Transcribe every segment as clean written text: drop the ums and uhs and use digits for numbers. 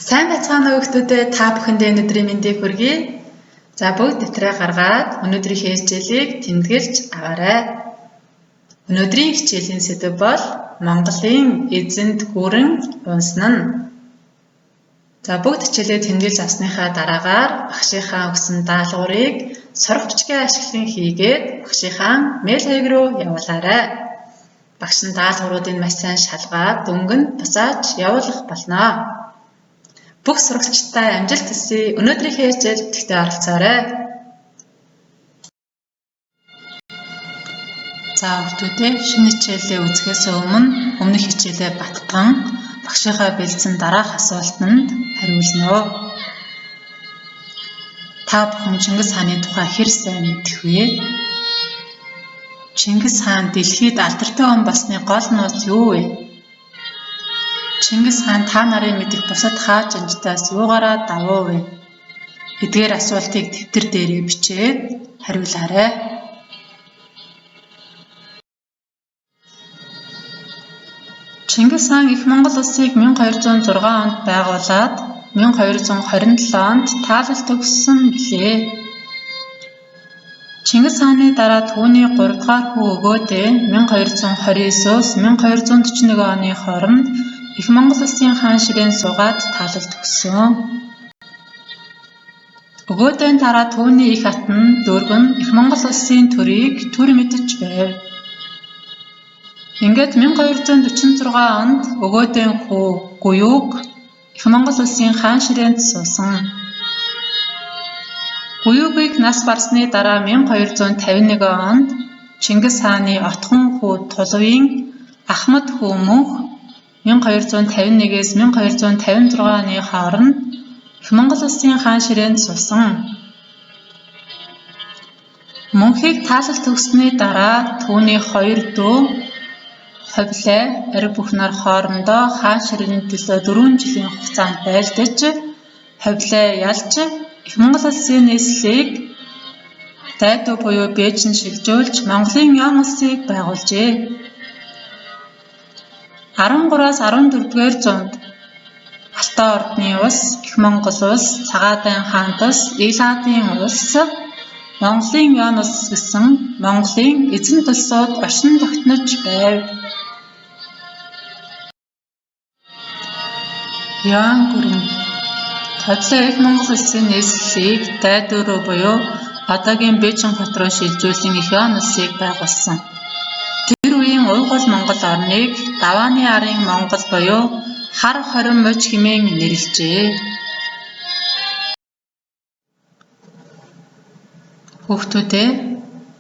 Сайн байцгаана уу хүүхдүүдээ, та бүхэндээ өнөөдрийн мэндийг хүргэе. За бүгд дэвтрээ гаргаад өнөөдрийнхээ хичээлийг тэмдэглэж аваарай. Өнөөдрийн хичээлийн сэдэв бол Монголын эзэнт гүрэн унсан нь. За бүгд хичээлээ тэмдэглэж авсныхаа дараагаар багшийнхаа өгсөн даалгаврыг сурах бичгээ ашиглан хийгээд багшийнхаа мэйл хаяг руу явуулаарай. Багш нь даалгавруудыг маш сайн шалгаад дөнгөнд буцааж явуулах болно. Бүх сурагчтай амжилт хүсье. Өнөөдрийнхээ хичээлд идэвхтэй оролцоорой. За хүүхдүүдээ шинэ хичээлээ үзэхээс өмнөх хичээлээ баттган багшийнхаа бэлдсэн дараах асуултанд хариулна. Та бүхэн Чингис хааны тухай хэр сайн мэдэх вэ? Чингис хаан дэлхийд алдартай хүн болсны гол нууц юу вэ? Чингис хаан та нарын мэдих бусад хаа жанжтаас юугаараа давуу вэ? Эдгээр асуултыг дэвтэр дээрээ бичээд хариулаарай. Чингис хаан Их Монгол улсыг 1206 онд байгуулад 1227 онд таалал төгссөн билээ. Чингис хааны дараа түүний 3 дугаар хүү Өгөөдөө 1229-өөс 1241 оны хооронд Их Монгол улсын хаан ширээнд суугаад таалал төгссөн. Өгөөдөөний дараа түүний их атан Дөргөн Их Монгол улсын төрийг төр мэдэж байв. Ингээд 1246 онд Өгөөдөөний хүү Гуюг Их Монгол улсын хаан ширээнд суусан. Гуюгийг нас барсны дараа 1251 онд Чингис хааны отхон хүү Тулвын Ахмад хүү Мөнх 1251-ээс 1256 оны хооронд Их Монгол улсын хаан ширээнд суусан. Мөнхийг таалал төгссөний дараа түүний 2 дүү Ховлай, Ариг бүх нар хоорондоо хаан ширээний төлөө 4 жилийн хугацаанд байлдаж, Ховлай ялж Их Монгол улсын нийслэлийг Дайдуу буюу Бээжин шилжүүлж Монголын Ян улсыг байгуулжээ. 13-аас 14-р зуунд Алтай ордны улс, Их Монгол улс, Цагаатайн хаант улс, Илаадын улс, Монголын Ян улс гэсэн Монголын эзэнт улсууд оршин тогтнож байв. Ян гүрэн Ховлай Их Монгол улсын нийслэлийг Дайдуу руу буюу одоогийн Бээжин хот руу шилжүүлэн Их Ян улсыг байгуулсан. Тэр үеийн Уйгуул Монгол орныг Давааны арын Монгол буюу Хар хорин муж хэмээн нэрлэжээ. Хүүхдүүдээ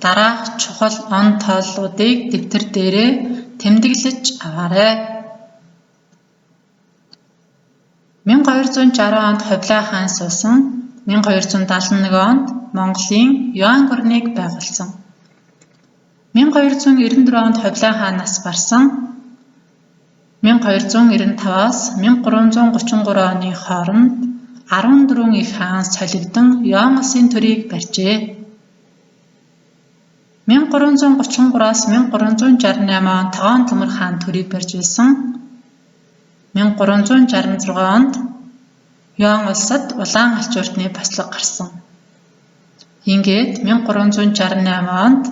дараах чухал он тооллуудыг дэвтэр дээрээ тэмдэглэж аваарай. 1260 онд Ховлай хаан суусан, 1271 онд Монголын Ян гүрнийг байгуулсан. 1294 онд Ховлай хаан нас барсан. 1295-аас 1333 оны хооронд 14 их хаан солигдсон Ян улсын төрийг барьжээ. 1333-аас 1368 онд Тогоон Төмөр хаан төрийг барьж байсан. 1366 онд Ян улсад Улаан алчууртны бослого гарсан. Ингээд 1368 онд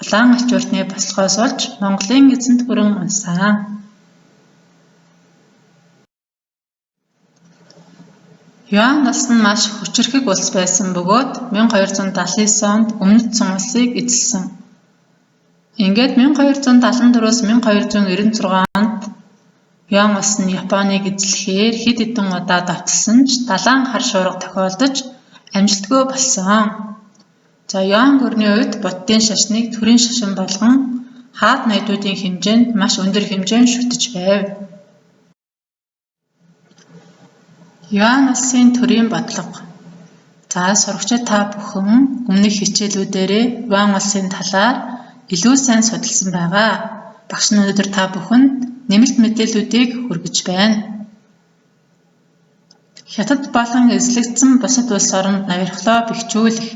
Улаан алчууртны бослогоос олж Монголын эзэнт гүрэн унсан. Ян улс нь маш хүчирхэг улс байсан бөгөөд 1279 онд Өмнөд Цон улсыг эзэлсэн. Ингээд 1274-өөс 1296 онд Ян улс нь Японыг эзлэхээр хэд хэдэн удаа давталсан ч далайн хар шуурга тохиолдож амжилтгүй болсон. За Ян гүрний үед буддын шашныг төрийн шашин болгон хаад найдуудын хэмжээнд маш өндөр хэмжээнд шүтэж байв. Ян улсын төрийн бодлого. За сурагчид та бүхэн өмнөх хичээлүүдээрээ Ян улсын талаар илүү сайн судалсан байгаа. Багш нь өнөөдөр та бүхэнд нэмэлт мэдээллүүдийг хүргэж байна. Хятад болон эзлэгдсэн бусад улс оронд ноёрхлоо бэхжүүлэх,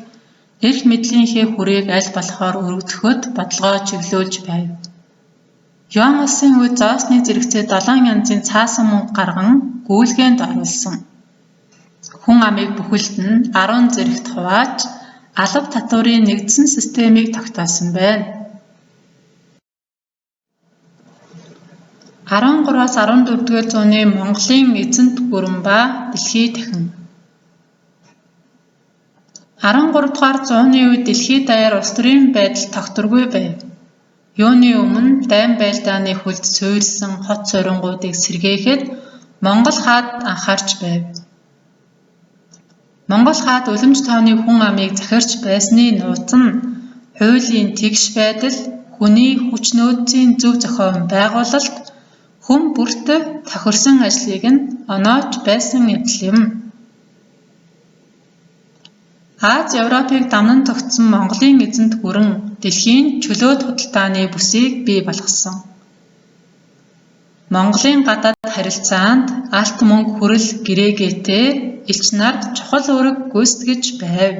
эрх мэдлийнхээ хүрээг аль болохоор өргөдөхөд бодлогоо чиглүүлж байв. Ян улсын үед зоосны зэрэгцээ 7 янзын цаасан мөнгө гарган гүйлгээнд оруулсан. хүн амыг бүхэлд нь 10 зэрэгт хувааж алба татварын нэгдсэн системийг тогтоосон байна. 13-аас 14-р зууны Монголын эзэнт гүрэн ба дэлхий дахин 13-р зууны үед дэлхий даяар улс төрийн байдал тогтворгүй байв. Юуны өмнө дайн байлдааны хүлд суурьсан хот суурингуудыг сэргээхэд Монгол хаад анхаарч байв. Монгол хаад үлэмж тооны хүн амыг захирч байсны нууц нь хуулийн тэгш байдал, хүний хүч нөөцийн зөв зохион байгуулалт, хүн бүртээ тохирсон ажлыг нь оноож байсан эдл юм. Аз Европыг дамнан тогтсон Монголын эзэнт гүрэн дэлхийн чөлөөт худалдааны бүсийг бий болгосон. Монголын гадаад харилцаанд алт мөнгө хүрэл гэрээгээтэй элч нарт чухал үүрэг гүйцэтгэж байв.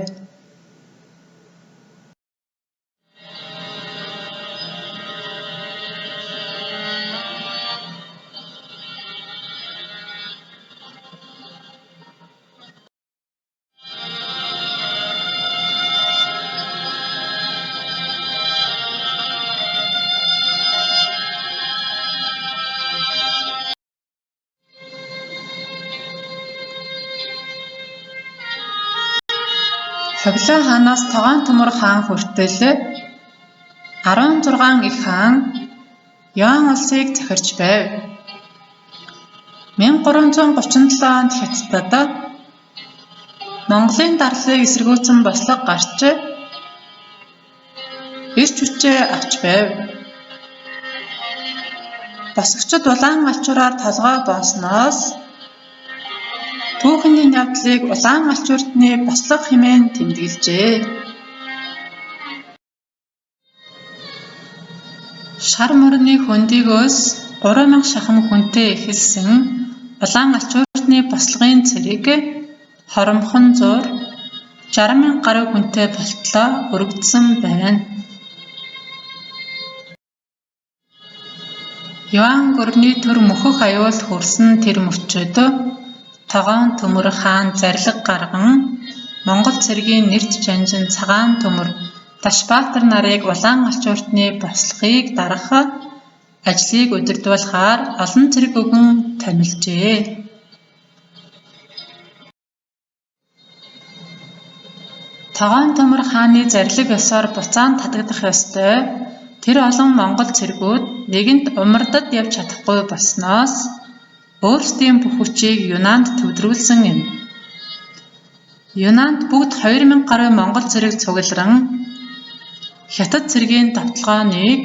Ховлоо хаанаас Тогоон Төмөр хаан хүртэл 16 их хаан Юан улсыг захирч байв. 1337 онд Хятадд Монголын дарлалыг эсэргүүцэн бослого гарч эрч хүчээ авч байв. Босгочид улаан алчуураар толгой боосноос түүхний явдлыг улаан алчуурдны бослого хэмээн тэмдэглэжээ. Шар мөрний хөндийгөөс 3000 шахам хүнтэй эхэлсэн улаан алчуурдны бослогын цэрэг хоромхон зуур 60,000 гаруй хүнтэй болтлоо өргөдсөн байна. Юан гүрний төр мөхөх аюул хүрсэн тэр мөчөд Тогоон Төмөр хаан зарлиг гарган Монгол цэргийн нэрт жанжин Цагаан Төмөр Дашбаатар нарыг улаан алчуурдны бослогыг дарах ажлыг удирдуулахаар олон цэрэг өгөн томилжээ. Тогоон Төмөр хааны зарлиг ёсоор буцаан татагдах ёстой тэр олон монгол цэргүүд нэгэнт умардад явж чадахгүй болсноос өөрсдийн бүх хүчийг Юнанд төвлөрүүлсэн юм. Юнанд бүгд 2000 гаруй монгол цэрэг цугларан Хятад цэргийн давталгааныг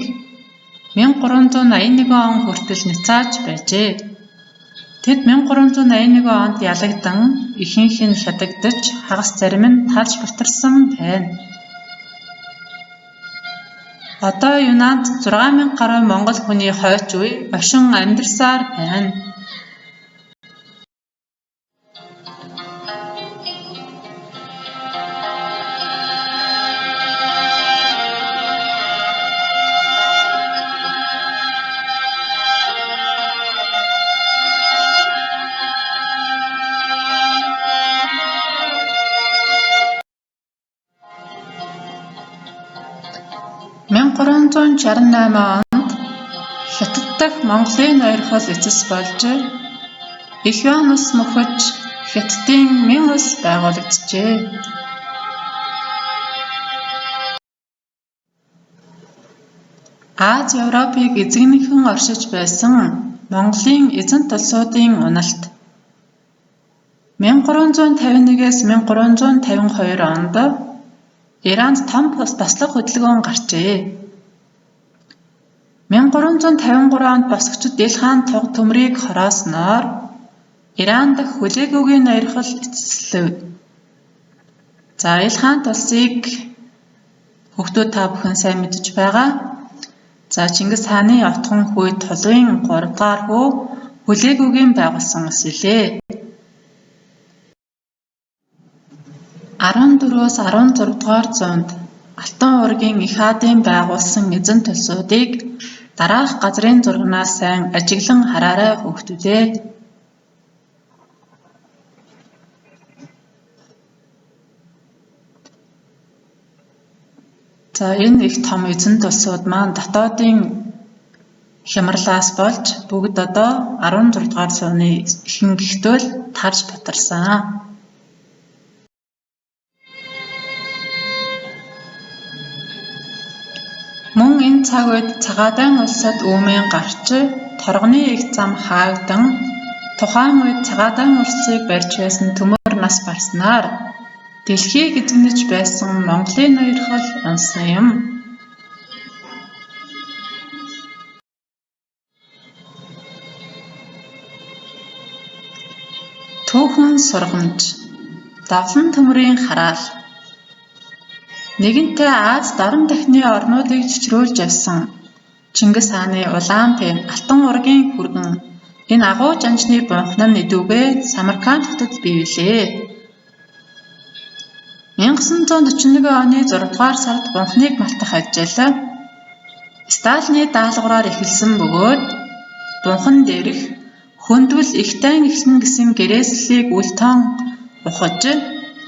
1381 он хүртэл няцааж байжээ. Тэд 1381 онд ялагдан ихэнх нь хятагдж хагас зарим нь талж бутарсан байна. Одоо Юнанд 6000 гаруй монгол хүний хойч үе ошин амьдарсаар байна. онд Хятад дахь Монголын ноёрхол эцэс болж Их Юан улс мөхөж Хятадын Мин улс байгуулагджээ. Аз Европыг эзэгнэхэн оршиж байсан Монголын эзэнт улсуудын уналт 1351-ээс 1352 онд Иранд том бослого хөдөлгөөн гарчээ. 1353 онд босгочид Ил хаан Туг Төмрийг хороосноор Иран дахь хүлээгүйгийн ноёрхол эцэслэв. За Ил хаант улсыг хүүхдүүд та бүхэн сайн мэдж байгаа. За Чингис хааны отхон хүй Тулвын 3 дахь хүү хүлээгүйгийн байгуулсан улс илээ. 14-өөс 16 дугаар зуунд Алтан уургийн их хаадын байгуулсан эзэнт улсуудыг дараах газрын зургнаас сайн ажиглан хараарай хүүхдүүдээ. За энэ их том эзэнт улсууд маань дотоодын хямралаас болж бүгд одоо 16 дугаар зууны ихэнхийдөө л тарж батарсан. Мөн энэ цаг үед цагаатайн улсад үүмэн гарч торгоны их зам хаагдан тухайн үед цагаатайн улсыг барьж байсан төмөр нас барснаар дэлхийг эзэмнэж байсан Монголын ноёрхол унсан юм. Түүхэн сургамж, давлан төмрийн хараал. Нэгэнтээ Аз дорн дахны орнуудыг чичрүүлж явсан Чингис хааны Улаанбаатар алтан ургийн хүргэн энэ агуу жанжны бунхан нь идүүгээ Самарканд хотод бивэлээ. 1941 оны 6 дугаар сард бунханыг мартах ажил Сталины даалгавраар эхэлсэн бөгөөд бунхан дээрх хөндвөл ихтайн эхлэн гэсэн гэрээслэлийг үл тоон ухаж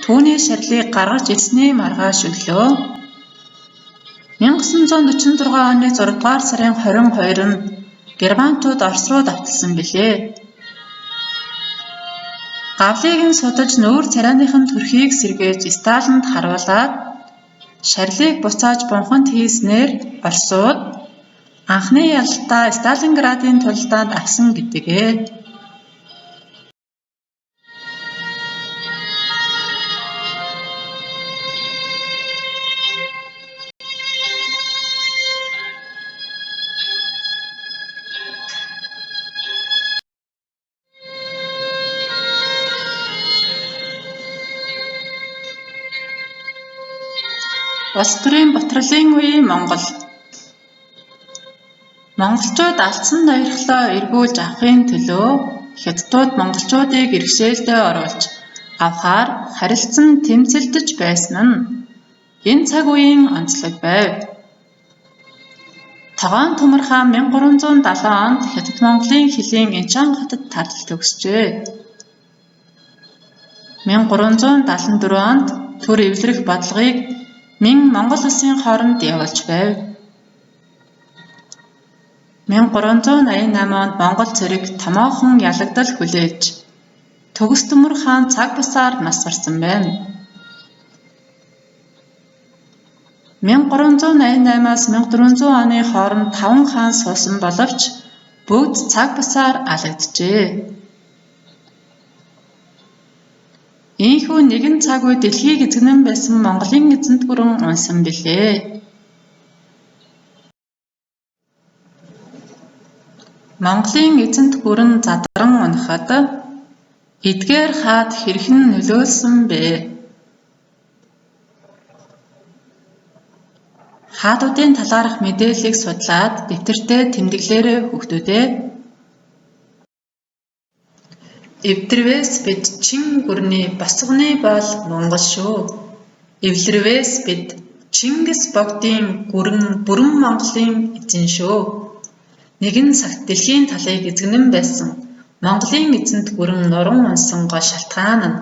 түүний шарлыг гаргаж ирсний маргааш өглөө 1946 оны 6 дугаар сарын 22-нд Германтууд Орос руу давталсан билээ. Гавлыг нь судаж нүүр царайныхын төрхийг сэргээж Сталинд харуулад шарлыг буцааж бунханд хийснээр Оросууд анхны ялалтаа Сталинградын тулдаанд авсан гэдгээ. Улс төрийн бутралын үеийн Монгол. Монголчууд алдсан ноёрхлоо эргүүлж авахын төлөө Хятадууд монголчуудыг иргэшээлдээ оруулж авахаар харилцан тэмцэлдэж байсан нь энэ цаг үеийн онцлог байв. Тогоон Төмөр хаан 1370 онд Хятад Монголын хилийн Инчан хотод тарлал төгсжээ. 1374 онд төр эвлэрэх бодлогыг Монгол улсын хооронд явуулж байв. 1388 онд Монгол цэрэг томоохон ялагдал хүлээж Төгс Төмөр хаан цаг бусаар нас барсан байна. 1388-аас 1400 оны хооронд 5 хаан суусан боловч бүгд цаг бусаар алгажжээ. Ийхүү нэгэн цаг үе дэлхийг эзэгнэн байсан Монголын эзэнт гүрэн унсан билээ. Монголын эзэнт гүрэн задран унахад эдгээр хаад хэрхэн нөлөөлсөн бэ? Хаадуудын талаарх мэдээллийг судлаад дэвтэртээ тэмдэглээрэй хүүхдүүдээ. Эвдрвээс бид чин гүрний босгоны бол Монгол шүү. Эвлэрвээс бид Чингис богдын гүрэн бүрэн Монголын эзэн шүү. Нэгэн цагт дэлхийн талыг эзэгнэн байсан Монголын эзэнт гүрэн нуран унсан гол шалтгаан нь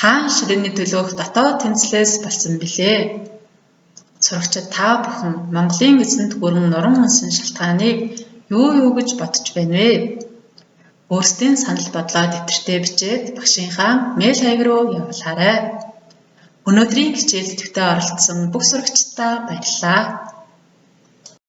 хаан ширээний төлөөх дотоод тэнцлээс болсон билээ. Сурагчид та бүхэн Монголын эзэнт гүрэн нуран унсан шалтгааныг юу гэж бодож байна вэ? Өөрсдийн санал бодлоо дэвтэртээ бичээд багшийнхаа мэйл хаяг руу явуулаарай. Өнөөдрийн хичээлд төвтэй оролцсон бүх сурагчдаа баярлалаа.